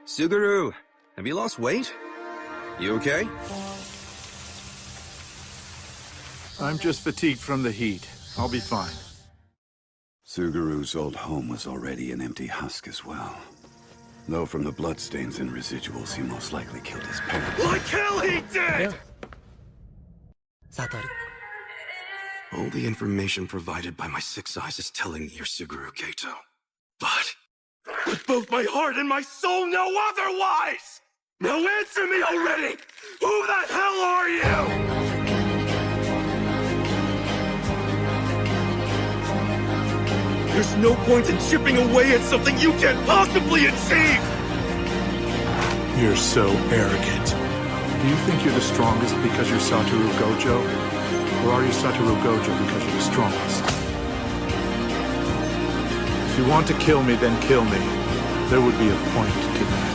Suguru, have you lost weight? You okay? I'm just fatigued from the heat. I'll be fine. Suguru's old home was already an empty husk as well. Though from the bloodstains and residuals, he most likely killed his parents. Like hell he did! Satoru. All the information provided by my six eyes is telling me you're Suguru Kato. But both my heart and my soul know otherwise! Now answer me already! Who the hell are you? There's no point in chipping away at something you can't possibly achieve! You're so arrogant. Do you think you're the strongest because you're Satoru Gojo? Or are you Satoru Gojo because you're the strongest? If you want to kill me, then kill me. There would be a point to that.